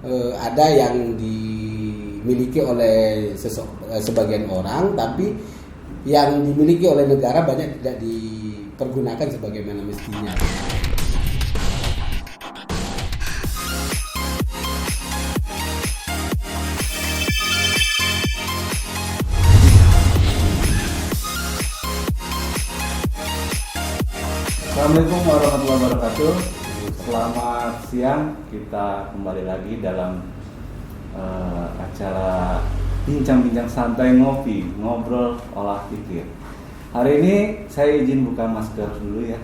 ada yang dimiliki oleh sebagian orang, tapi yang dimiliki oleh negara banyak tidak dipergunakan sebagaimana mestinya. Assalamualaikum warahmatullahi wabarakatuh. Selamat siang. Kita kembali lagi dalam acara bincang-bincang santai ngobrol olah pikir. Hari ini saya izin buka masker dulu ya.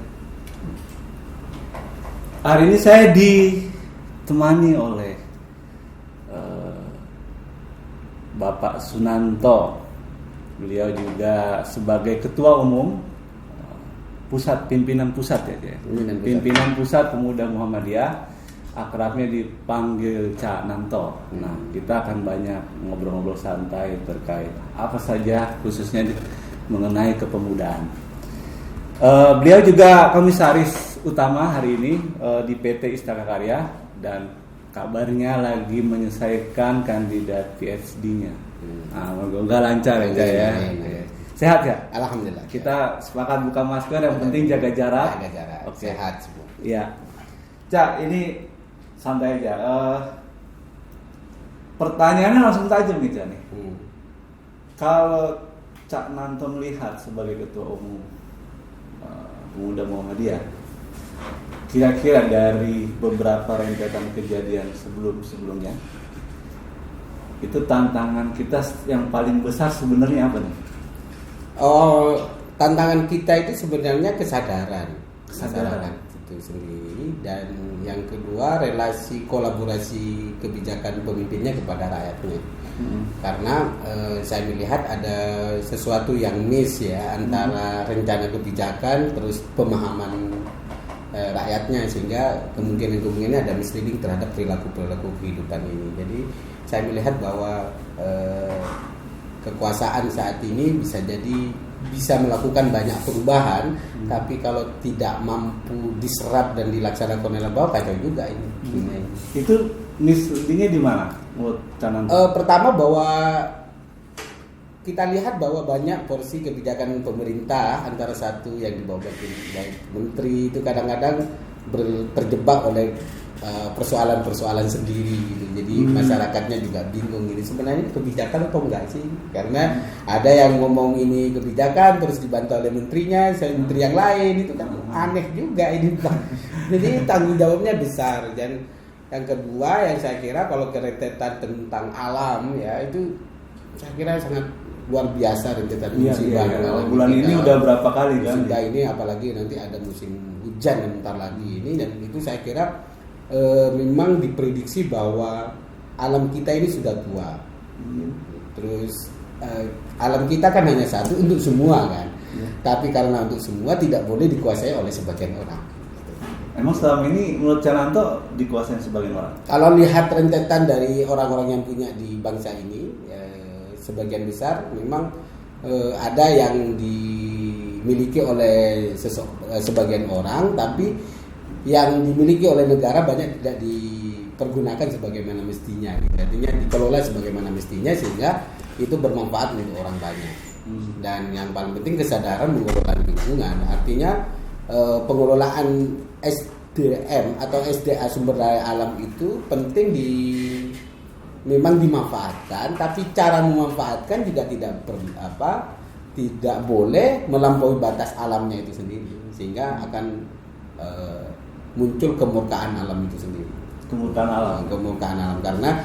Hari ini saya ditemani oleh Bapak Sunanto. Beliau juga sebagai Ketua Umum Pimpinan Pusat Pemuda Muhammadiyah, akrabnya dipanggil Cak Nanto. Nah, kita akan banyak ngobrol-ngobrol santai terkait apa saja, khususnya mengenai kepemudaan. Beliau juga komisaris utama hari ini di PT Istaka Karya, dan kabarnya lagi menyelesaikan kandidat PhD-nya. Moga lancar ya. Sehat ya? Alhamdulillah. Kita sepakat buka masker, yang penting jaga jarak. Jaga jarak. Oke. Sehat semua. Iya. Cak, ini santai aja. Pertanyaannya langsung tajam nih, Cak nih. Kalau Cak Nanto melihat sebagai Ketua Umum Pemuda Muhammadiyah, kira-kira dari beberapa rentetan kejadian sebelumnya, itu tantangan kita yang paling besar sebenarnya apa nih? Tantangan kita itu sebenarnya kesadaran itu sendiri, dan yang kedua relasi kolaborasi kebijakan pemimpinnya kepada rakyatnya. Karena saya melihat ada sesuatu yang miss ya antara rencana kebijakan terus pemahaman rakyatnya, sehingga kemungkinan ada misleading terhadap perilaku kehidupan ini. Jadi saya melihat bahwa kekuasaan saat ini bisa melakukan banyak perubahan, tapi kalau tidak mampu diserap dan dilaksanakan oleh bawah, kacau juga ini. Itu misleadingnya di mana? Pertama, bahwa kita lihat bahwa banyak porsi kebijakan pemerintah, antara satu yang dibawa baik menteri itu kadang-kadang terjebak oleh persoalan-persoalan sendiri gitu. Jadi masyarakatnya juga bingung ini sebenarnya kebijakan atau enggak sih, karena ada yang ngomong ini kebijakan terus dibantu oleh menterinya, menteri yang lain, itu kan aneh juga ini Pak. Jadi tanggung jawabnya besar. Dan yang kedua yang saya kira kalau kerentetan tentang alam ya, itu saya kira sangat luar biasa rentetan musibah. Bulan ini udah berapa kali kan? Sudah ini apalagi nanti ada musim hujan bentar lagi ini, dan itu saya kira memang diprediksi bahwa alam kita ini sudah tua. Terus alam kita kan hanya satu untuk semua kan. Tapi karena untuk semua tidak boleh dikuasai oleh sebagian orang. Emang selama ini menurut Cananto dikuasai sebagian orang? Kalau lihat rentetan dari orang-orang yang punya di bangsa ini, sebagian besar memang ada yang dimiliki oleh sebagian orang, tapi yang dimiliki oleh negara banyak tidak dipergunakan sebagaimana mestinya. Artinya dikelola sebagaimana mestinya, sehingga itu bermanfaat untuk orang banyak. Dan yang paling penting kesadaran mengelola lingkungan. Artinya pengelolaan SDM atau SDA, sumber daya alam, itu penting memang dimanfaatkan, tapi cara memanfaatkan juga tidak boleh melampaui batas alamnya itu sendiri, sehingga akan muncul kemurkaan alam itu sendiri. Kemurkaan alam karena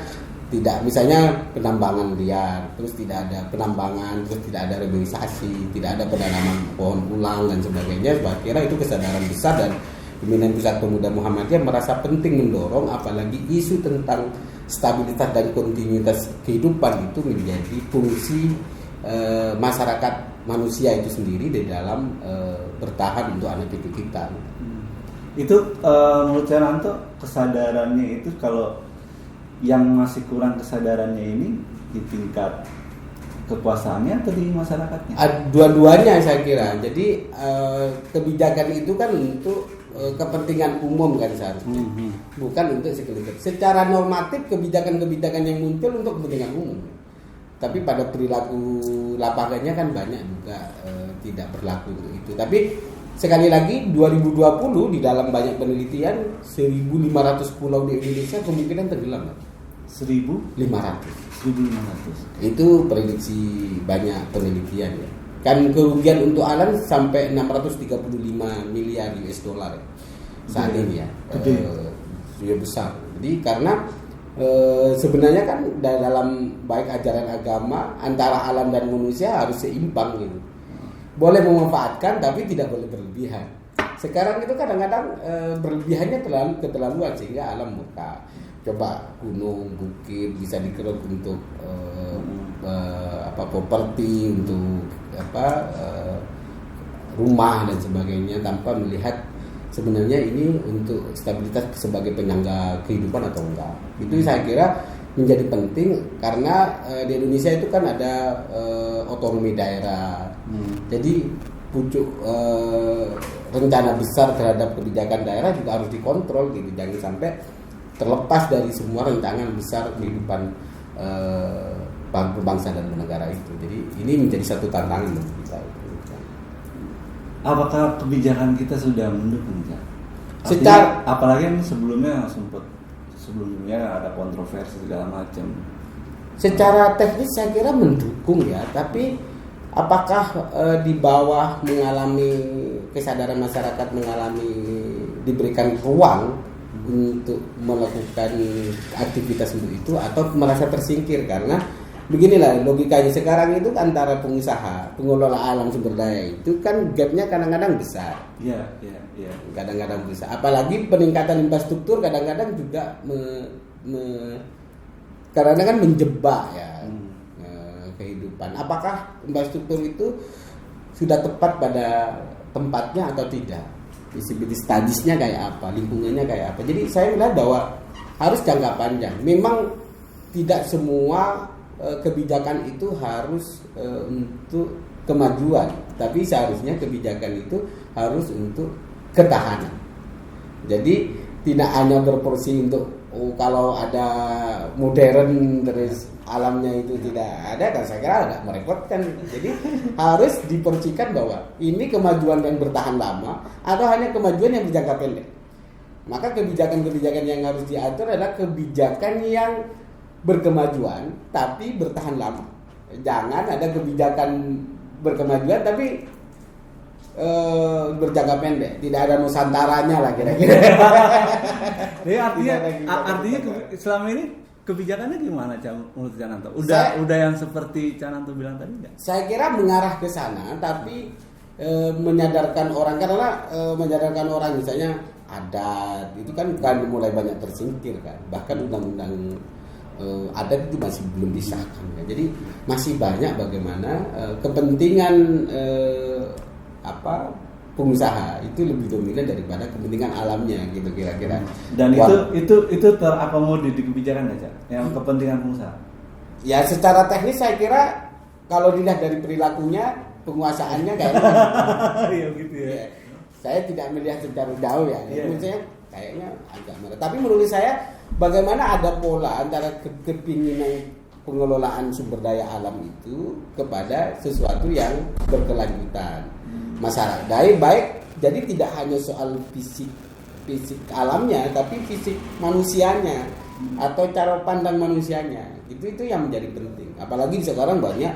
tidak, misalnya penambangan liar, terus tidak ada penambangan, terus tidak ada reboisasi, tidak ada penanaman pohon ulang dan sebagainya. Saya kira itu kesadaran besar, dan Pimpinan Pusat Pemuda Muhammadiyah merasa penting mendorong, apalagi isu tentang stabilitas dan kontinuitas kehidupan itu menjadi fungsi masyarakat manusia itu sendiri di dalam bertahan untuk anak cucu kita. Itu menurut saya Nanto, kesadarannya itu, kalau yang masih kurang kesadarannya ini di tingkat kekuasaannya atau di masyarakatnya? Dua-duanya saya kira. Jadi kebijakan itu kan untuk kepentingan umum kan seharusnya, bukan untuk segelintir. Secara normatif kebijakan-kebijakan yang muncul untuk kepentingan umum, tapi pada perilaku lapangannya kan banyak juga tidak berlaku untuk itu. Tapi sekali lagi 2020 di dalam banyak penelitian 1.500 pulau di Indonesia kemungkinan tenggelam. 1.500. Itu prediksi banyak penelitian ya. Kan kerugian untuk alam sampai 635 miliar US dollar ya, saat ini ya. Sudah besar. Jadi karena sebenarnya kan dalam baik ajaran agama antara alam dan manusia harus seimbang gitu. Boleh memanfaatkan tapi tidak boleh berlebihan. Sekarang itu kadang-kadang berlebihannya keterlaluan sehingga alam murka. Coba gunung, bukit bisa dikeruk untuk properti, untuk rumah dan sebagainya tanpa melihat sebenarnya ini untuk stabilitas sebagai penyangga kehidupan atau enggak. Itu saya kira menjadi penting karena di Indonesia itu kan ada otonomi daerah. Jadi pucuk rencana besar terhadap kebijakan daerah juga harus dikontrol gitu, jangan sampai terlepas dari semua rancangan besar kehidupan bangsa dan negara itu. Jadi ini menjadi satu tantangan bagi kita. Apakah kebijakan kita sudah mendukung? Secara apalagi yang sebelumnya ada kontroversi segala macam. Secara teknis saya kira mendukung ya, tapi apakah di bawah mengalami kesadaran masyarakat diberikan ruang untuk melakukan aktivitas untuk itu atau merasa tersingkir? Karena beginilah logikanya sekarang itu antara pengusaha, pengelola alam sumber daya itu kan gapnya kadang-kadang besar. Iya. Kadang-kadang besar. Apalagi peningkatan infrastruktur kadang-kadang juga kadang-kadang menjebak ya kehidupan. Apakah infrastruktur itu sudah tepat pada tempatnya atau tidak? Visibility studies-nya kayak apa, lingkungannya kayak apa. Jadi saya melihat bahwa harus jangka panjang. Memang tidak semua kebijakan itu harus untuk kemajuan, tapi seharusnya kebijakan itu harus untuk ketahanan. Jadi tidak hanya berporsi untuk kalau ada modern terus alamnya itu tidak ada, kan saya kira agak merepotkan. Jadi harus diporsikan bahwa ini kemajuan yang bertahan lama atau hanya kemajuan yang berjangka pendek. Maka kebijakan-kebijakan yang harus diatur adalah kebijakan yang berkemajuan tapi bertahan lama. Jangan ada kebijakan berkemajuan tapi berjangka pendek, tidak ada nusantaranya lah kira-kira. Jadi artinya selama ini kebijakannya gimana menurut Cananto? Udah yang seperti Cananto bilang tadi enggak? Saya kira mengarah ke sana, tapi menyadarkan orang, karena menyadarkan orang misalnya adat itu kan mulai banyak tersingkir kan, bahkan undang-undang adat itu masih belum disahkan ya. Jadi masih banyak bagaimana kepentingan pengusaha itu lebih dominan daripada kepentingan alamnya gitu kira-kira. Dan itu terakomodir di kebijakan aja yang kepentingan pengusaha. Ya secara teknis saya kira kalau dilihat dari perilakunya penguasaannya kayaknya iya gitu ya. Saya tidak melihat secara jauh ya. Maksudnya kayaknya agak merah. Tapi menurut saya bagaimana ada pola antara kepinginan pengelolaan sumber daya alam itu kepada sesuatu yang berkelanjutan. Masyarakat baik, jadi tidak hanya soal fisik alamnya, tapi fisik manusianya atau cara pandang manusianya. Itu yang menjadi penting. Apalagi sekarang banyak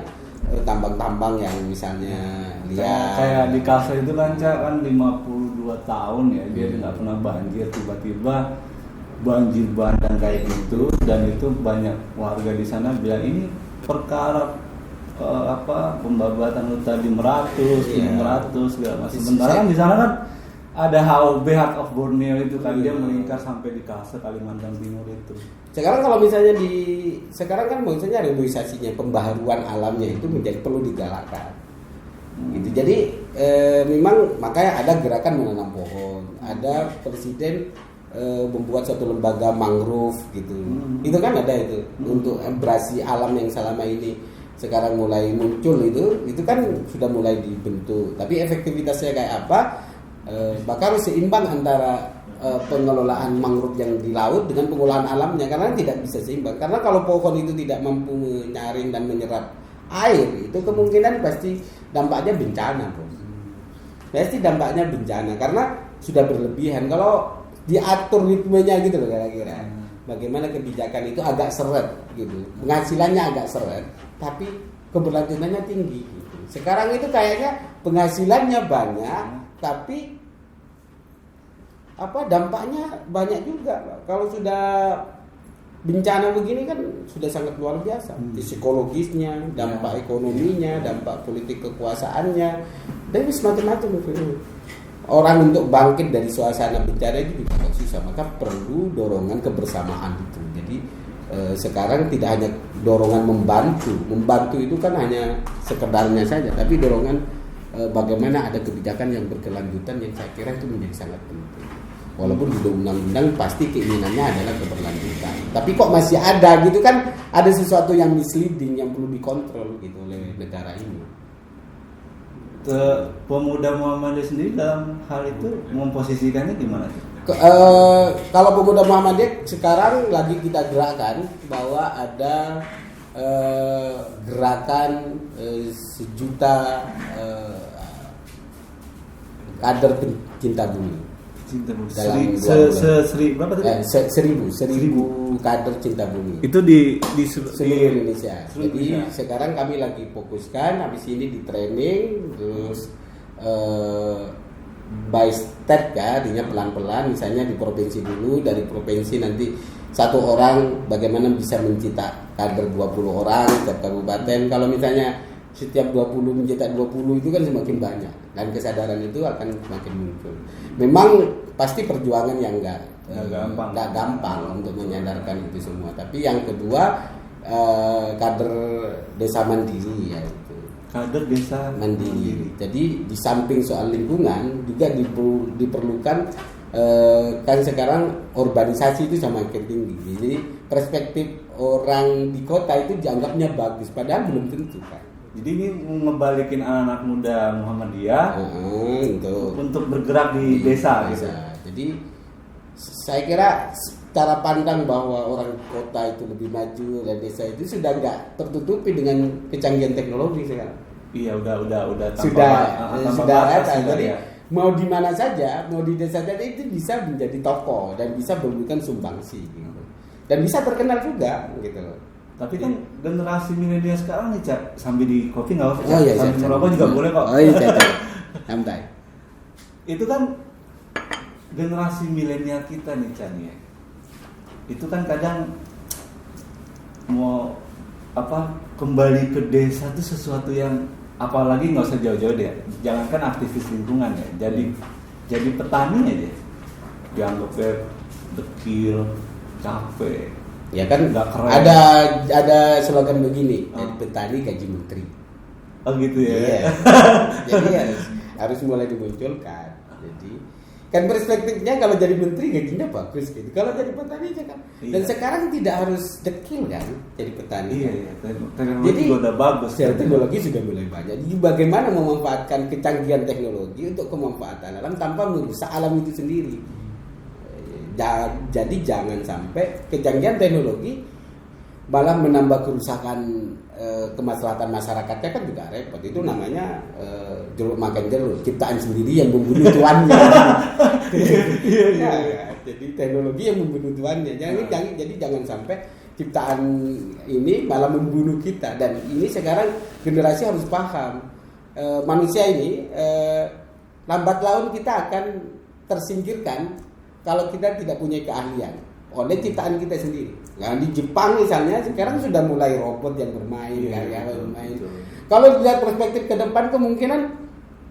tambang-tambang yang misalnya lihat kayak di Kalsel itu kan 52 tahun ya dia tidak pernah banjir, tiba-tiba banjir bandang kayak gitu, dan itu banyak warga di sana bilang ini perkara pembabatan hutan di Meratus, segala macam. Sementara kan di sana kan ada HOB Heart of Borneo itu kan dia meningkat sampai di Kalsel, Kalimantan Timur itu. Sekarang kalau misalnya sekarang kan maksudnya reboisasinya, pembaharuan alamnya itu menjadi perlu digalakkan. Gitu. Jadi memang makanya ada gerakan menanam pohon, ada presiden membuat suatu lembaga mangrove gitu. Itu kan ada itu untuk embrasi alam yang selama ini sekarang mulai muncul itu kan sudah mulai dibentuk. Tapi efektivitasnya kayak apa? Maka harus seimbang antara pengelolaan mangrove yang di laut dengan pengolahan alamnya, karena tidak bisa seimbang. Karena kalau pohon itu tidak mampu menyaring dan menyerap air, itu kemungkinan pasti dampaknya bencana, bos. Pasti dampaknya bencana karena sudah berlebihan. Kalau diatur ritmenya gitu loh kira-kira. Bagaimana kebijakan itu agak seret gitu, penghasilannya agak seret, tapi keberlanjutannya tinggi. Gitu. Sekarang itu kayaknya penghasilannya banyak, tapi dampaknya banyak juga. Kalau sudah bencana begini kan sudah sangat luar biasa. Psikologisnya, dampak ekonominya, dampak politik kekuasaannya, dan macam-macam. Orang untuk bangkit dari suasana bencana itu juga susah. Maka perlu dorongan kebersamaan itu. Jadi sekarang tidak hanya dorongan membantu itu kan hanya sekedarnya saja, tapi dorongan bagaimana ada kebijakan yang berkelanjutan yang saya kira itu menjadi sangat penting. Walaupun di undang-undang pasti keinginannya adalah keberlanjutan, tapi kok masih ada gitu kan, ada sesuatu yang misleading yang perlu dikontrol gitu oleh negara ini. Pemuda Muhammadiyah sendiri dalam hal itu memposisikannya gimana sih? Kalau pemuda Muhammadiyah sekarang lagi kita gerakkan bahwa ada gerakan 1 juta kader pencinta bumi. Dalam berapa tadi? 1000 kader cinta bumi. Itu di seluruh Indonesia. Seluruh Jadi Indonesia. sekarang kami lagi fokuskan, habis ini di training, terus by step ya, artinya pelan-pelan. Misalnya di provinsi dulu, dari provinsi nanti 1 orang bagaimana bisa mencetak kader 20 orang setiap kabupaten. Kalau misalnya setiap 20 mencetak 20 itu kan semakin banyak, dan kesadaran itu akan semakin muncul. Memang pasti perjuangan yang enggak gampang untuk menyadarkan itu semua. Tapi yang kedua kader desa mandiri ya itu. Kader desa mandiri. Jadi di samping soal lingkungan juga diperlukan kan sekarang urbanisasi itu semakin tinggi. Jadi perspektif orang di kota itu dianggapnya bagus, padahal belum tentu kan. Jadi ini ngebalikin anak-anak muda Muhammadiyah untuk bergerak di desa. Gitu. Jadi saya kira cara pandang bahwa orang kota itu lebih maju dan desa itu sudah nggak tertutupi dengan kecanggihan teknologi sekarang. Iya, udah sudah ada. Jadi mau di mana saja, mau di desa saja itu bisa menjadi tokoh dan bisa memberikan sumbangsi gitu. Dan bisa terkenal juga gitu loh. Tapi kan generasi milenial sekarang nih, Cak, sambil di kopi nggak apa-apa, iya, sambil merokok juga boleh kok. Oh iya, Cak. Santai. Itu kan generasi milenial kita nih, Cak, ya. Itu kan kadang mau kembali ke desa itu sesuatu yang apalagi nggak usah jauh-jauh deh. Jangankan aktivis lingkungan ya, jadi petani aja dianggapnya dekil, capek. Ya kan ada slogan begini, jadi petani gaji menteri. Oh gitu ya. Iya. Jadi harus mulai dimunculkan. Jadi kan perspektifnya kalau jadi menteri gajinya bagus gitu. Kalau jadi petani kan. Iya. Dan sekarang tidak harus dekil kan jadi petani. Iya. Teknologi udah bagus. Teknologi sudah mulai banyak. Jadi bagaimana memanfaatkan kecanggihan teknologi untuk kemanfaatan alam tanpa merusak alam itu sendiri. Jadi jangan sampai kecanggihan teknologi malah menambah kerusakan kemaslahatan masyarakatnya, kan juga repot. Itu namanya jeruk makan jeruk, ciptaan sendiri yang membunuh tuannya. Jadi teknologi yang membunuh tuannya. Jangan sampai ciptaan ini malah membunuh kita. Dan ini sekarang generasi harus paham, manusia ini lambat laun kita akan tersingkirkan kalau kita tidak punya keahlian oleh ciptaan kita sendiri. Nah, di Jepang misalnya sekarang sudah mulai robot yang bermain, bermain. Kalau dilihat perspektif ke depan, kemungkinan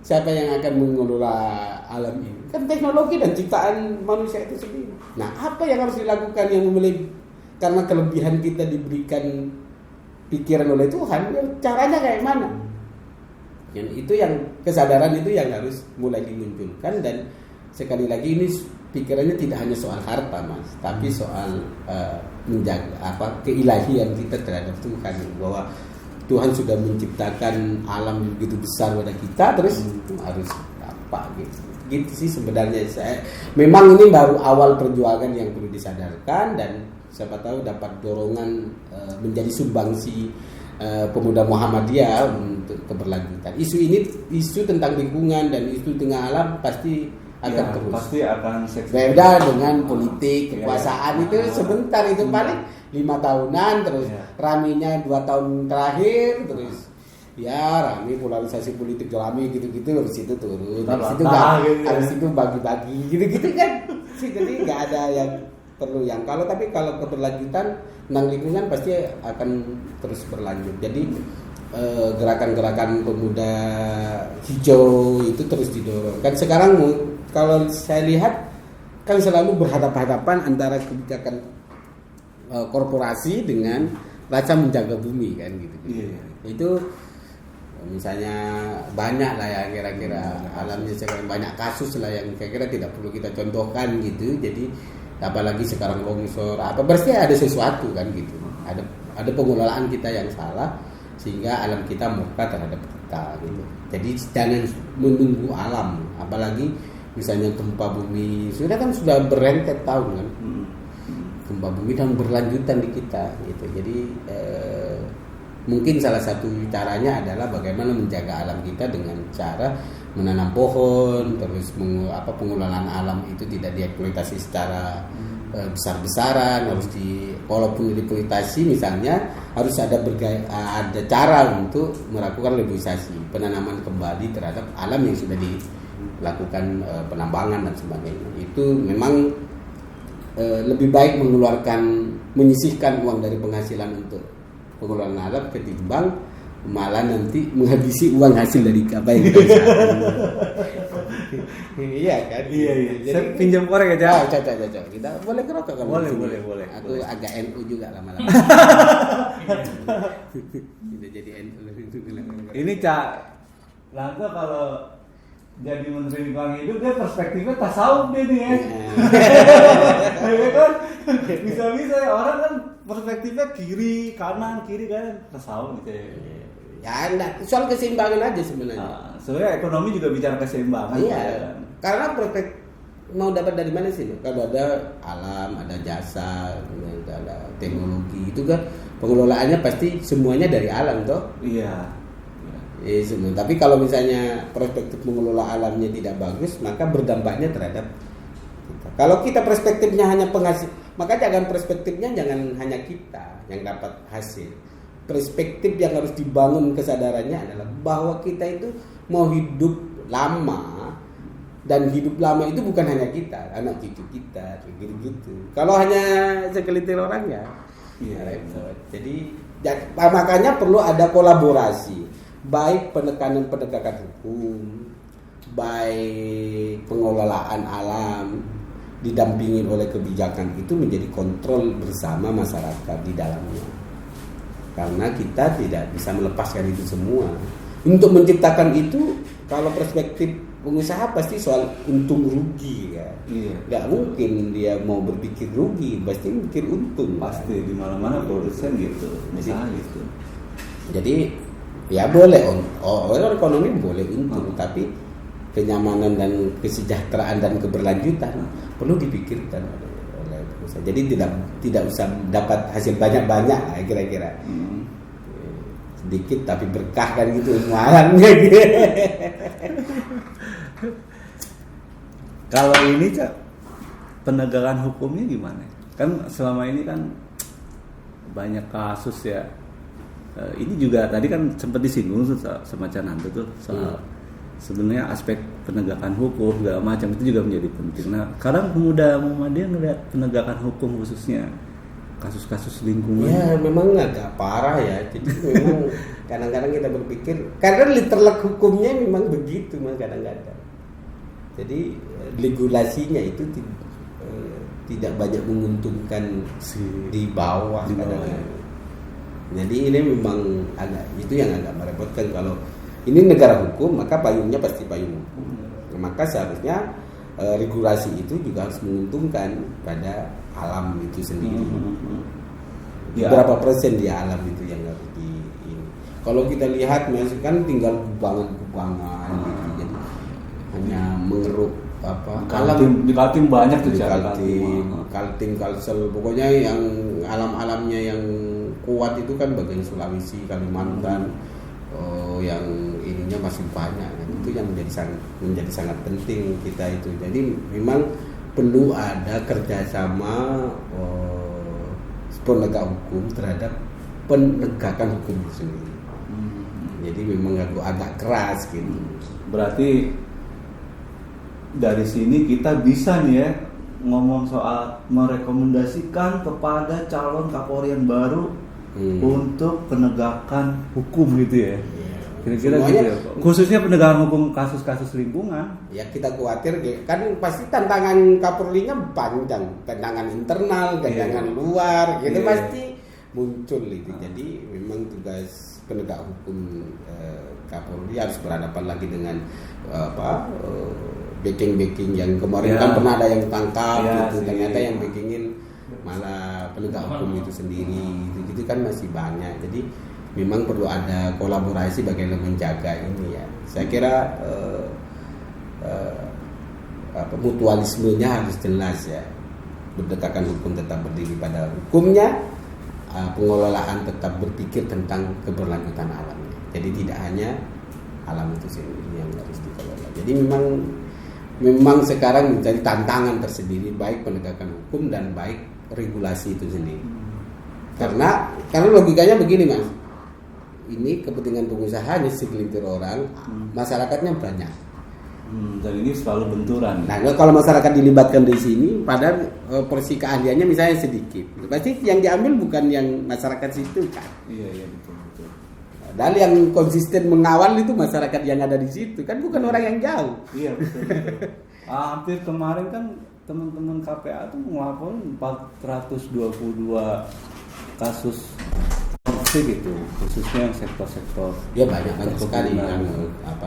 siapa yang akan mengelola alam ini? Kan teknologi dan ciptaan manusia itu sendiri. Nah, apa yang harus dilakukan yang karena kelebihan kita diberikan pikiran oleh Tuhan, caranya kayak mana? Dan itu yang kesadaran itu yang harus mulai dimunculkan. Dan sekali lagi ini pikirannya tidak hanya soal harta, Mas, tapi soal menjaga keilahian kita terhadap Tuhan, bahwa Tuhan sudah menciptakan alam begitu besar pada kita, terus harus apa gitu. Gitu sih sebenarnya. Memang ini baru awal perjuangan yang perlu disadarkan, dan siapa tahu dapat dorongan menjadi sumbangsi pemuda Muhammadiyah untuk keberlanjutan. Isu ini, isu tentang lingkungan dan isu tengah alam pasti akan terus. Pasti akan beda dengan politik, kekuasaan itu sebentar, itu paling 5 tahunan, terus raminya 2 tahun terakhir, terus ya rame polarisasi politik rame gitu-gitu, habis itu turun, habis itu bagi-bagi gitu-gitu kan sih. Jadi nggak ada yang perlu yang tapi kalau keberlanjutan tentang lingkungan pasti akan terus berlanjut. Jadi gerakan-gerakan pemuda hijau itu terus didorong. Kan sekarang kalau saya lihat kan selalu berhadapan-hadapan antara kebijakan korporasi dengan rasa menjaga bumi kan gitu. Itu misalnya banyak lah ya kira-kira alamnya sekarang, banyak kasus lah yang kira-kira tidak perlu kita contohkan gitu. Jadi apalagi sekarang longsor berarti ada sesuatu kan gitu, ada pengelolaan kita yang salah sehingga alam kita murka terhadap kita gitu. Jadi jangan menunggu alam, apalagi misalnya gempa bumi sudah berentet tahun kan, gempa bumi dan berlanjutan di kita gitu. Jadi mungkin salah satu caranya adalah bagaimana menjaga alam kita dengan cara menanam pohon, terus pengelolaan alam itu tidak dieksploitasi secara besar-besaran, harus walaupun dieksploitasi misalnya harus ada cara untuk melakukan reboisasi, penanaman kembali terhadap alam yang sudah dilakukan penambangan dan sebagainya. Itu memang lebih baik menyisihkan uang dari penghasilan untuk pengelolaan alam ketimbang malah nanti menghabisi uang hasil dari apa yang kita usahakan. Iya kan? Iya. Jadi, saya pinjam korek aja. Cocok. Kita boleh ngerokok kan? Boleh. Aku boleh. agak NU juga lama-lama. Kita jadi NU. Ini Cak, Lanto kalau jadi menteri lingkungan hidup dia perspektifnya tasawuf dia nih ya. Kan bisa-bisa ya, orang kan perspektifnya kiri kanan tasawuf gitu ya. Ya enggak, soal keseimbangan aja sebenarnya. Sebenarnya ekonomi juga bicara keseimbangan. Iya. Kan? Karena mau dapat dari mana sih? Kalau ada alam, ada jasa, ada teknologi, itu kan pengelolaannya pasti semuanya dari alam toh. Iya. Semua. Tapi kalau misalnya perspektif mengelola alamnya tidak bagus, maka berdampaknya terhadap kita. Kalau kita perspektifnya hanya penghasil, maka perspektifnya jangan hanya kita yang dapat hasil. Perspektif yang harus dibangun kesadarannya adalah bahwa kita itu mau hidup lama, dan hidup lama itu bukan hanya kita, anak cucu kita, gitu. Kalau hanya segelintir orang ya repot. Jadi makanya perlu ada kolaborasi, baik penegakan hukum, baik pengelolaan alam didampingi oleh kebijakan itu menjadi kontrol bersama masyarakat di dalamnya. Karena kita tidak bisa melepaskan itu semua. Untuk menciptakan itu, kalau perspektif pengusaha pasti soal untung rugi kan. Iya. Nggak mungkin dia mau berpikir rugi, pasti mikir untung. Pasti di mana-mana produsen gitu, misalnya gitu. Jadi ya boleh ekonomi boleh untung, tapi kenyamanan dan kesejahteraan dan keberlanjutan perlu dipikirkan oleh perusahaan. Jadi tidak usah dapat hasil banyak-banyak lah kira-kira. Sedikit tapi berkah kan gitu muarannya gitu. Kalau ini Cak, penegakan hukumnya gimana? Kan selama ini kan banyak kasus ya. Ini juga tadi kan sempat disinggung sama Cananto tuh soal sebenarnya aspek penegakan hukum segala macam itu juga menjadi penting. Nah, sekarang pemuda Muhammadiyah ngelihat penegakan hukum khususnya kasus-kasus lingkungan. Ya memang agak parah ya. Jadi memang kadang-kadang kita berpikir karena literalek hukumnya memang begitu mas kadang-kadang. Jadi regulasinya itu tidak banyak menguntungkan di bawah. Jadi ini memang itu yang agak merepotkan. Kalau ini negara hukum maka payungnya pasti payung hukum. Maka seharusnya regulasi itu juga harus menguntungkan pada alam itu sendiri. Berapa persen di alam itu yang harus kalau kita lihat masih kan tinggal kubangan gitu. Jadi hanya mengeruk apa Di Kaltim banyak tuh di cara Kaltim, Kalsel, pokoknya yang alam-alamnya yang kuat itu kan bagian Sulawesi, Kalimantan, yang ininya masih banyak. Itu yang menjadi sangat penting kita itu. Jadi memang perlu ada kerjasama penegak hukum terhadap penegakan hukum itu sendiri. Jadi memang agak keras gitu. Berarti dari sini kita bisa nih ya ngomong soal merekomendasikan kepada calon Kapolri yang baru untuk penegakan hukum gitu ya. Kira-kira gitu ya. Khususnya penegakan hukum kasus-kasus lingkungan. Ya kita khawatir kan pasti tantangan Kapolri-nya panjang, tantangan internal, tantangan luar, gitu pasti muncul itu. Jadi memang tugas penegak hukum Kapolri harus berhadapan lagi dengan backing yang kemarin kan pernah ada yang tangkap gitu, ternyata yang backingin malah penegak hukum itu sendiri, gitu kan masih banyak. Jadi memang perlu ada kolaborasi bagaimana menjaga ini ya. Saya kira mutualismenya harus jelas ya. Berdekatan hukum tetap berdiri pada hukumnya, pengelolaan tetap berpikir tentang keberlanjutan alamnya. Jadi tidak hanya alam itu sendiri yang harus dikelola. Jadi memang sekarang menjadi tantangan tersendiri baik penegakan hukum dan baik regulasi itu sendiri. Karena logikanya begini Mas. Ini kepentingan pengusahanya segelintir orang, masyarakatnya banyak. Dan ini selalu benturan. Nah, kalau masyarakat dilibatkan di sini, padahal porsi keahliannya misalnya sedikit, pasti yang diambil bukan yang masyarakat situ kan? Iya betul. Padahal yang konsisten mengawal itu masyarakat yang ada di situ kan, bukan orang yang jauh. Iya betul. Hampir kemarin kan teman-teman KPA tuh melakukan 422 kasus korupsi gitu, khususnya yang sektor-sektor. Ya banyak sekali yang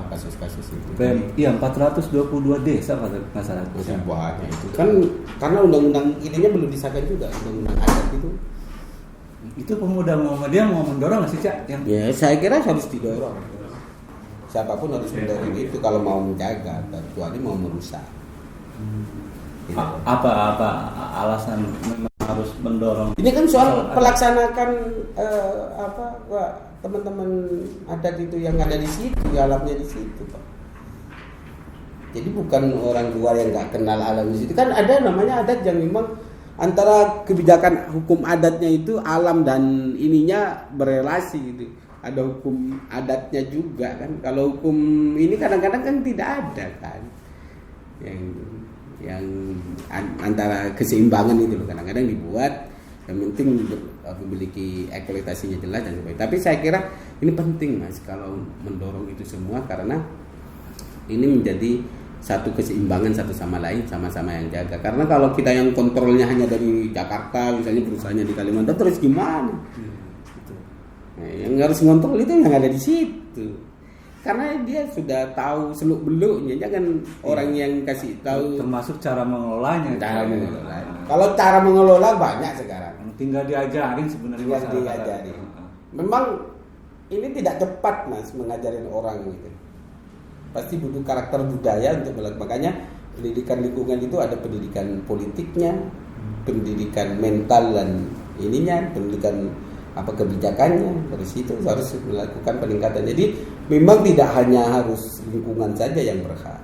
kasus-kasus itu. Iya 422 desa masyarakat. Banyak itu kan karena undang-undang ininya belum disahkan juga, undang-undang adat itu. Itu pemuda Muhammadiyah mau mendorong nggak sih Cak? Ya saya kira harus didorong. Siapapun harus mendorong itu kalau mau menjaga, kecuali mau merusak. Apa alasan memang harus mendorong? Ini kan soal pelaksanakan teman-teman adat itu yang ada di situ, alamnya di situ, Pak. Jadi bukan orang luar yang nggak kenal alam di situ. Kan ada namanya adat yang memang antara kebijakan hukum adatnya itu alam dan ininya berelasi gitu. Ada hukum adatnya juga kan. Kalau hukum ini kadang-kadang kan tidak ada kan. Yang antara keseimbangan itu loh kadang-kadang dibuat yang penting memiliki eksploitasinya jelas dan sebagainya. Tapi saya kira ini penting Mas kalau mendorong itu semua karena ini menjadi satu keseimbangan satu sama lain, sama-sama yang jaga. Karena kalau kita yang kontrolnya hanya dari Jakarta, misalnya perusahaannya di Kalimantan, terus gimana? Nah, yang harus ngontrol itu yang ada di situ. Karena dia sudah tahu seluk beluknya, jangan orang yang kasih tahu. Termasuk cara mengelolanya. Kalau cara mengelola banyak sekarang. Tinggal diajarin sebenarnya. Diajarin. Memang ini tidak cepat Mas mengajarin orang gitu. Pasti butuh karakter budaya untuk melakukan. Makanya pendidikan lingkungan itu ada pendidikan politiknya, pendidikan mental dan ininya, pendidikan kebijakannya. Dari situ harus melakukan peningkatan. Jadi memang tidak hanya harus lingkungan saja yang berhak.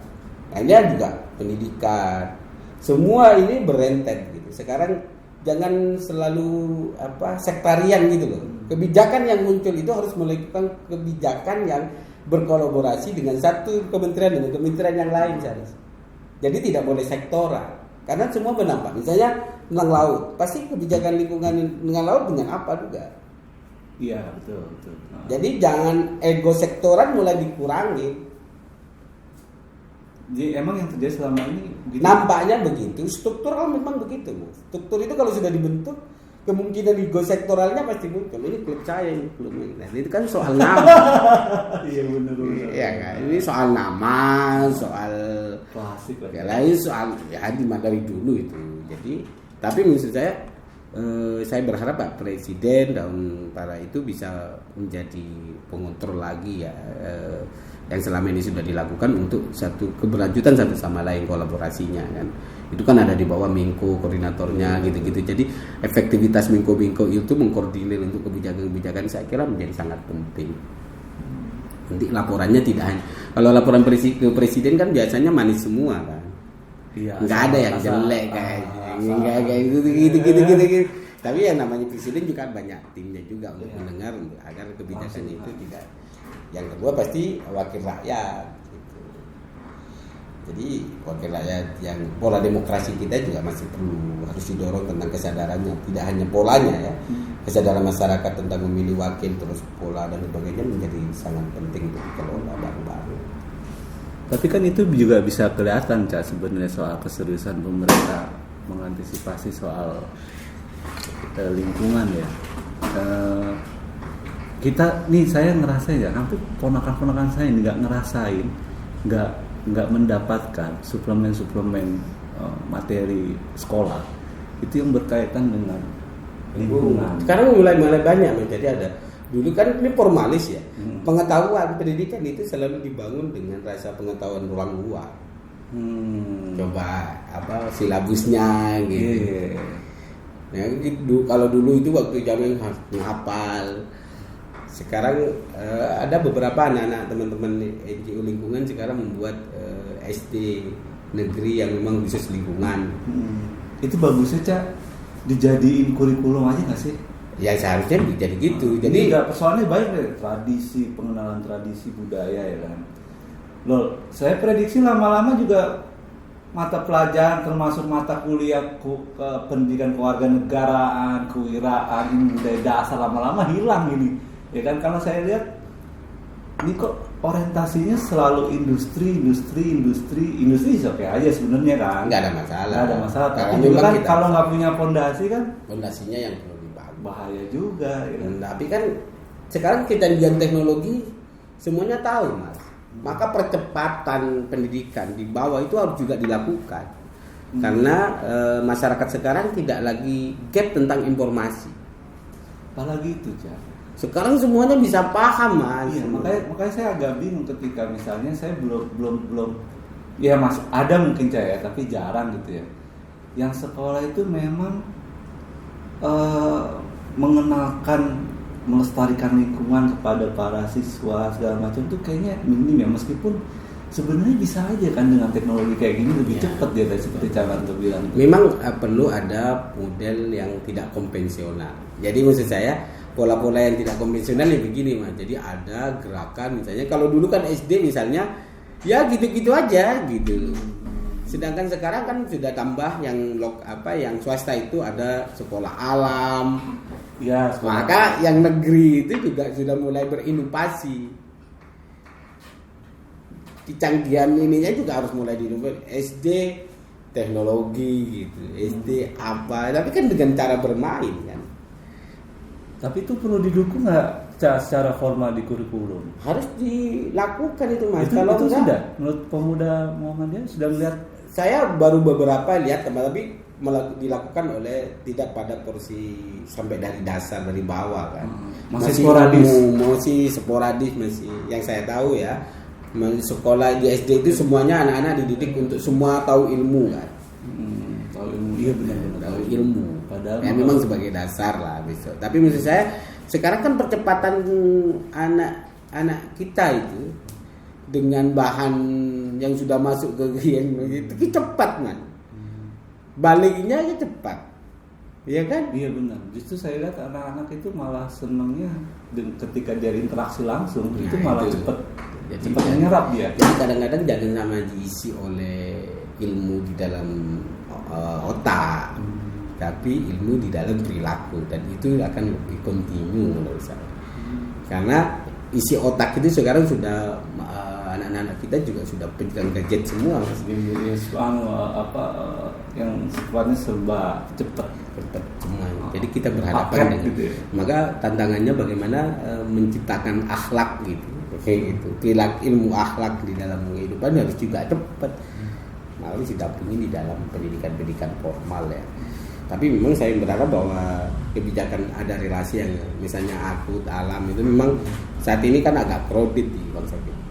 Nah, ini juga pendidikan. Semua ini berentet gitu. Sekarang jangan selalu sektarian gitu loh. Kebijakan yang muncul itu harus melakukan kebijakan yang berkolaborasi dengan satu kementerian dengan kementerian yang lain seharusnya. Jadi tidak boleh sektoral. Karena semua berdampak. Misalnya tentang laut, pasti kebijakan lingkungan dengan laut dengan apa juga. Iya betul. Jadi jangan ego sektoral mulai dikurangi. Jadi emang yang terjadi selama ini gitu? Nampaknya begitu. Struktural memang begitu. Struktur itu kalau sudah dibentuk, kemungkinan ego sektoralnya pasti muncul. Ini klub saya, ini klub ini. Nah, itu kan soal nama. Iya benar. Iya kan. Ini soal nama, soal klasik lah. Lain soal ya dari dulu itu. Jadi tapi maksud saya saya berharap Pak Presiden dan para itu bisa menjadi pengontrol lagi ya, yang selama ini sudah dilakukan untuk satu keberlanjutan satu sama lain kolaborasinya kan. Itu kan ada di bawah Menko koordinatornya gitu-gitu. Jadi efektivitas Menko itu mengkoordinir untuk kebijakan-kebijakan saya kira menjadi sangat penting. Nanti laporannya tidak hanya, kalau laporan ke presiden kan biasanya manis semua kan. Iya, nggak ada yang jelek kayak gitu. Tapi yang namanya presiden juga banyak timnya juga untuk mendengar agar kebijakan itu tidak. Yang kedua pasti wakil rakyat gitu. Jadi wakil rakyat yang pola demokrasi kita juga masih perlu harus didorong tentang kesadarannya, tidak hanya polanya ya. Kesadaran masyarakat tentang memilih wakil terus pola dan sebagainya menjadi sangat penting untuk dikelola bareng-bareng. Tapi kan itu juga bisa kelihatan Cak sebenarnya soal keseriusan pemerintah mengantisipasi soal lingkungan ya. Kita nih saya ngerasain ya, hampir ponakan-ponakan saya nggak ngerasain, nggak mendapatkan suplemen materi sekolah itu yang berkaitan dengan lingkungan. Sekarang mulai banyak menjadi ada. Dulu kan ini formalis ya. Pengetahuan pendidikan itu selalu dibangun dengan rasa pengetahuan ruang luar. Coba apa silabusnya gitu. Ya, gitu. Kalau dulu itu waktu zaman menghafal. Sekarang ada beberapa anak-anak teman-teman NGO lingkungan sekarang membuat SD negeri yang memang khusus lingkungan. Itu bagusnya Cak dijadiin kurikulum aja nggak sih? Ya seharusnya jadi gitu. Jadi nggak persoalannya baik deh, tradisi, pengenalan tradisi budaya ya kan. Loh, saya prediksi lama-lama juga mata pelajaran termasuk mata kuliah pendidikan kewarganegaraan, kewirausahaan, budaya dasar lama-lama hilang ini. Ya kan, kalau saya lihat ini kok orientasinya selalu industri oke aja sebenarnya kan. Nggak ada masalah. Tapi juga kan kalau nggak punya fondasi kan, fondasinya yang perlu dibangun. Bahaya juga. Ya. Tapi kan sekarang kita lihat teknologi semuanya tahu mas. Maka percepatan pendidikan di bawah itu harus juga dilakukan. Karena masyarakat sekarang tidak lagi gap tentang informasi. Apalagi itu Cak. Sekarang semuanya bisa paham mas. Iya, makanya saya agak bingung ketika misalnya saya belum ya mas ada mungkin Cak ya, tapi jarang gitu ya. Yang sekolah itu memang mengenalkan melestarikan lingkungan kepada para siswa segala macam tuh kayaknya minim ya, meskipun sebenarnya bisa aja kan dengan teknologi kayak gini lebih cepat dia seperti Cak Anto bilang. Memang perlu ada model yang tidak konvensional. Jadi maksud saya pola-pola yang tidak konvensional ya begini mas. Jadi ada gerakan misalnya kalau dulu kan SD misalnya ya gitu-gitu aja gitu. Sedangkan sekarang kan sudah tambah yang yang swasta itu ada sekolah alam. Ya, maka yang negeri itu juga sudah mulai berinovasi. Kecanggihan ininya juga harus mulai diinovasi. SD teknologi gitu, SD apa, tapi kan dengan cara bermain kan. Tapi itu perlu didukung nggak secara formal di kurikulum? Harus dilakukan itu mas. Kalau itu sudah, menurut pemuda Muhammadiyah sudah melihat. Saya baru beberapa lihat tapi dilakukan oleh tidak pada porsi sampai dari dasar dari bawah kan. Masih sporadis masih. Yang saya tahu ya, sekolah di SD itu semuanya anak-anak dididik untuk semua tahu ilmu kan. Tahu ilmu, iya benar-benar tahu ilmu. Padahal ya memang sebagai dasar lah besok. Tapi maksud saya sekarang kan percepatan anak-anak kita itu dengan bahan yang sudah masuk ke yang begitu cepat man. Baliknya aja cepat. Iya kan? Iya benar. Justru saya lihat anak-anak itu malah senangnya ketika dia interaksi langsung itu malah cepat menyerap dia. Jadi kadang-kadang jangan sama diisi oleh ilmu di dalam otak. Tapi ilmu di dalam perilaku dan itu akan lebih kontinu menurut saya. Karena isi otak itu sekarang sudah anak-anak kita juga sudah pegang gadget semua. Yang sifatnya serba cepat semua. Jadi kita berhadapan dengan gitu ya. Maka tantangannya bagaimana menciptakan akhlak gitu. Kayak gitu. Perilaku ilmu akhlak di dalam kehidupan harus juga cepat. Harus didampingi di dalam pendidikan formal ya. Tapi memang saya berharap bahwa kebijakan ada relasi yang misalnya akut, alam itu memang saat ini kan agak crowded di bangsa kita.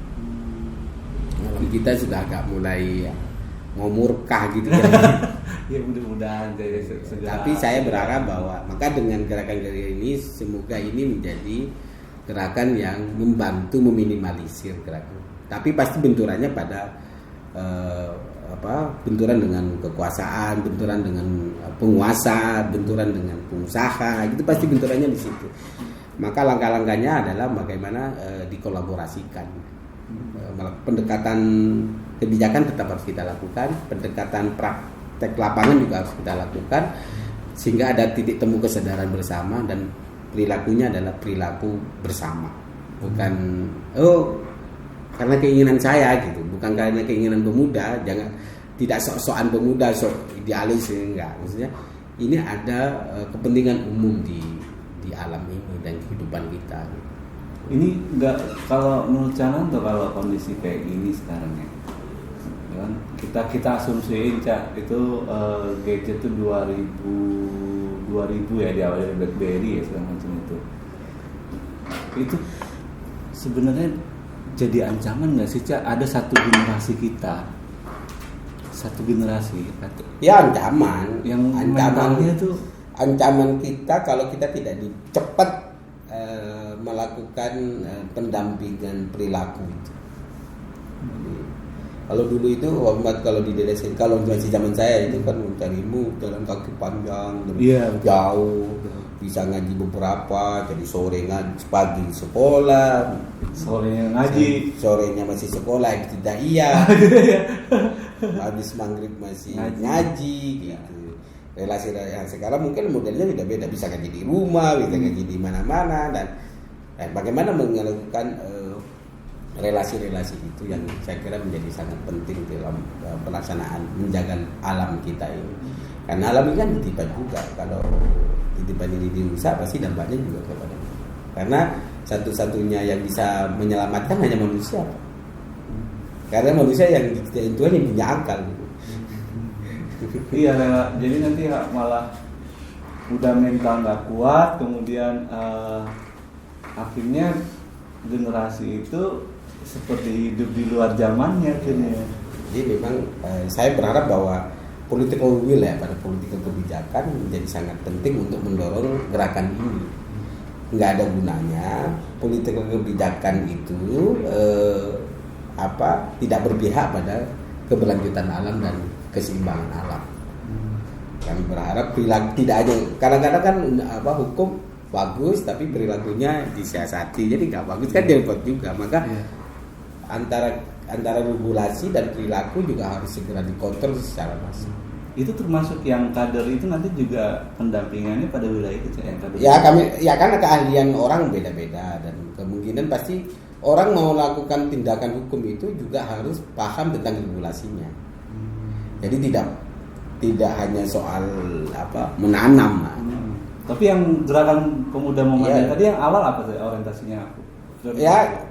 Alam kita sudah agak mulai mau murkah gitu kan. Ya mudah-mudahan dari segala. Tapi saya berharap bahwa maka dengan gerakan-gerakan ini semoga ini menjadi gerakan yang membantu meminimalisir gerakan. Tapi pasti benturannya pada benturan dengan kekuasaan, benturan dengan penguasa, benturan dengan pengusaha, itu pasti benturannya di situ. Maka langkah-langkahnya adalah bagaimana dikolaborasikan. Pendekatan kebijakan tetap harus kita lakukan, pendekatan praktek lapangan juga harus kita lakukan, sehingga ada titik temu kesadaran bersama dan perilakunya adalah perilaku bersama. Bukan karena keinginan saya gitu, bukan karena keinginan pemuda, jangan tidak sok-sokan pemuda, sok idealis, enggak. Maksudnya ini ada kepentingan umum di alam ini dan kehidupan kita. Ini enggak, kalau menurut Cananto kalau kondisi kayak gini sekarang ya kan kita asumsiin Cak itu gadget itu 2000 ya di awal dari BlackBerry ya segala macam itu sebenarnya jadi ancaman nggak sih Cak? Ada satu generasi ya ancaman yang mentalnya tuh ancaman kita kalau kita tidak cepat melakukan pendampingan perilaku itu. Kalau dulu itu kalau di desa, kalau masih zaman saya itu kan mencarimu jalan kaki panjang, jauh, bisa ngaji beberapa, jadi sore ngaji, pagi sekolah, sorenya masih sekolah, tidak iya, habis maghrib masih ngaji gitu. Relasi yang sekarang mungkin modelnya sudah beda, bisa ngaji di rumah, bisa ngaji di mana-mana dan bagaimana melakukan relasi-relasi itu yang saya kira menjadi sangat penting dalam pelaksanaan menjaga alam kita ini. Karena alam ini kan titipan juga, kalau titipan ini dirusak pasti dampaknya juga kepada kita. Karena satu-satunya yang bisa menyelamatkan hanya manusia. Karena manusia yang Tuhan yang punya akal gitu. Iya, jadi nanti malah udah mental nggak kuat, kemudian akhirnya generasi itu seperti hidup di luar zamannya akhirnya. Jadi memang saya berharap bahwa political will pada political kebijakan menjadi sangat penting untuk mendorong gerakan ini. Nggak ada gunanya political kebijakan itu tidak berpihak pada keberlanjutan alam dan keseimbangan alam. Kami berharap perilaku tidak hanya kadang-kadang kan hukum bagus tapi perilakunya disiasati, jadi nggak bagus kan repot juga. Maka antara regulasi dan perilaku juga harus segera dikontrol secara masif. Itu termasuk yang kader itu nanti juga pendampingannya pada wilayah itu yang kader. Karena keahlian orang beda-beda dan kemungkinan pasti orang mau melakukan tindakan hukum itu juga harus paham tentang regulasinya. Jadi tidak hanya soal menanam. Tapi yang gerakan pemuda Muhammadiyah tadi yang awal apa sih orientasinya?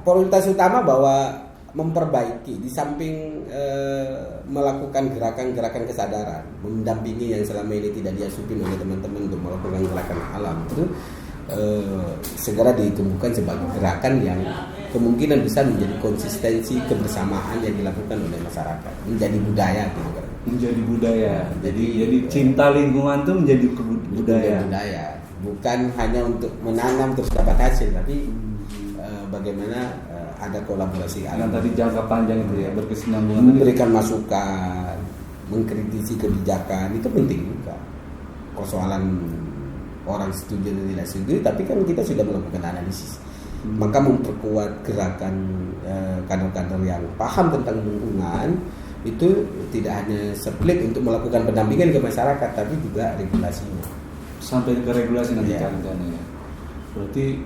Prioritas utama bahwa memperbaiki di samping melakukan gerakan-gerakan kesadaran, mendampingi yang selama ini tidak diasupin oleh teman-teman untuk melakukan gerakan alam itu segera ditemukan sebagai gerakan yang kemungkinan bisa menjadi konsistensi kebersamaan yang dilakukan oleh masyarakat, menjadi budaya gitu kan. Menjadi budaya. Jadi cinta lingkungan itu menjadi budaya. Bukan hanya untuk menanam terus dapat hasil, tapi bagaimana ada kolaborasi yang tadi jangka panjang itu ya, berkesinambungan, memberikan masukan, mengkritisi kebijakan itu penting juga. Persoalan orang setuju atau tidak setuju, tapi kan kita sudah melakukan analisis. Maka memperkuat gerakan kader-kader yang paham tentang lingkungan itu tidak hanya split untuk melakukan pendampingan ke masyarakat, tapi juga regulasinya. Sampai ke regulasi nanti caranya. Berarti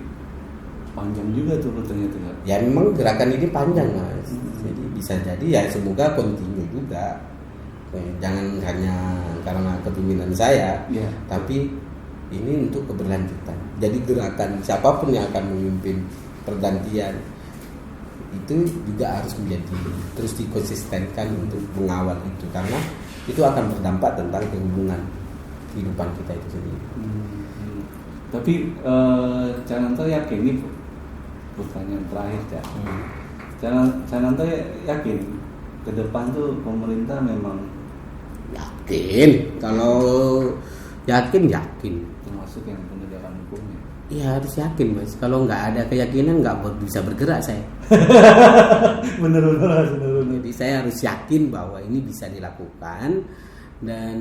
panjang juga tuh ternyata. Ya memang gerakan ini panjang Mas. Jadi bisa jadi semoga kontinu juga. Jangan hanya karena kepemimpinan saya, tapi ini untuk keberlanjutan. Jadi gerakan siapapun yang akan memimpin pergantian itu juga harus menjadi terus dikonsistenkan untuk mengawal itu, karena itu akan berdampak tentang kehubungan kehidupan kita itu sendiri. Tapi Cananto yakin ini pertanyaan terakhir ya. Cananto yakin ke depan tuh pemerintah memang Yakin, kalau yakin termasuk yang penegakan hukumnya. ya harus yakin Mas. Kalau nggak ada keyakinan nggak bisa bergerak saya. bener. Jadi saya harus yakin bahwa ini bisa dilakukan, dan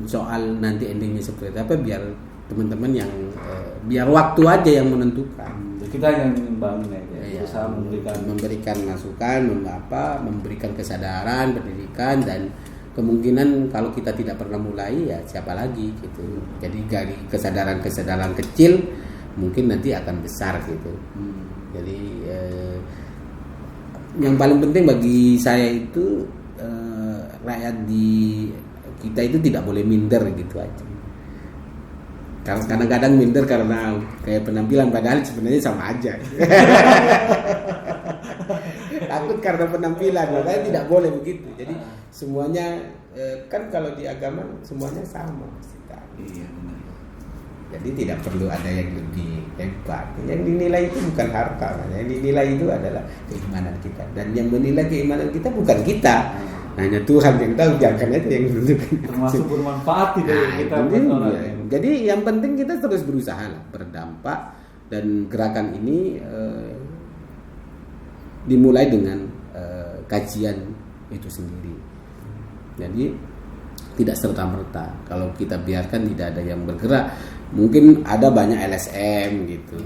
soal nanti endingnya seperti apa biar teman-teman yang biar waktu aja yang menentukan. Kita yang membangun aja, berusaha memberikan masukan, memberikan kesadaran, pendidikan, dan kemungkinan kalau kita tidak pernah mulai ya siapa lagi gitu. Jadi dari kesadaran kecil mungkin nanti akan besar gitu. Jadi yang paling penting bagi saya itu rakyat di kita itu tidak boleh minder gitu aja. Karena kadang-kadang minder karena kayak penampilan, padahal sebenarnya sama aja. Takut karena penampilan, makanya tidak boleh begitu. Jadi semuanya kan kalau di agama semuanya sama. Iya benar. Jadi tidak perlu ada yang lebih hebat. Yang dinilai itu bukan harta, yang dinilai itu adalah keimanan kita. Dan yang menilai keimanan kita bukan kita. Hanya Tuhan yang tahu, jangan aja yang menentukan. Termasuk bermanfaat tidak kita buat orang. Ya. Jadi yang penting kita terus berusaha lah, berdampak, dan gerakan ini dimulai dengan kajian itu sendiri. Jadi tidak serta-merta. Kalau kita biarkan tidak ada yang bergerak, mungkin ada banyak LSM gitu.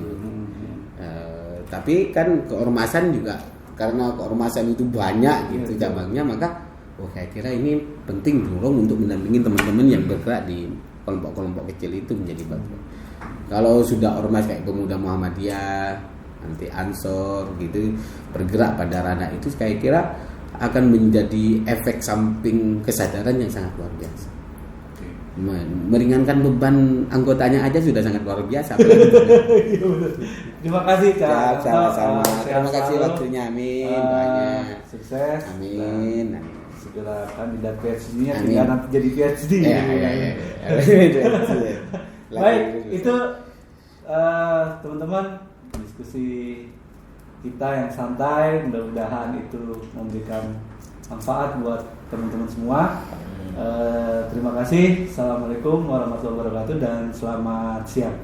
Tapi kan keormasan juga, karena keormasan itu banyak gitu cabangnya, maka saya kira ini penting dorong untuk mendampingi teman-teman yang bergerak di kelompok-kelompok kecil itu menjadi bagian. Kalau sudah ormas kayak Pemuda Muhammadiyah, nanti Ansor gitu bergerak pada ranah itu, saya kira akan menjadi efek samping kesadaran yang sangat luar biasa. Meringankan beban anggotanya aja sudah sangat luar biasa. Terima kasih Kak. Sama-sama. Terima kasih waktunya. Amin. Banyak sukses. Amin. Segera kandidat PhD-nya tidak nanti jadi PhD. Ya. Baik, itu teman-teman diskusi kita yang santai, mudah-mudahan itu memberikan manfaat buat teman-teman semua. Terima kasih. Assalamualaikum warahmatullahi wabarakatuh dan selamat siang.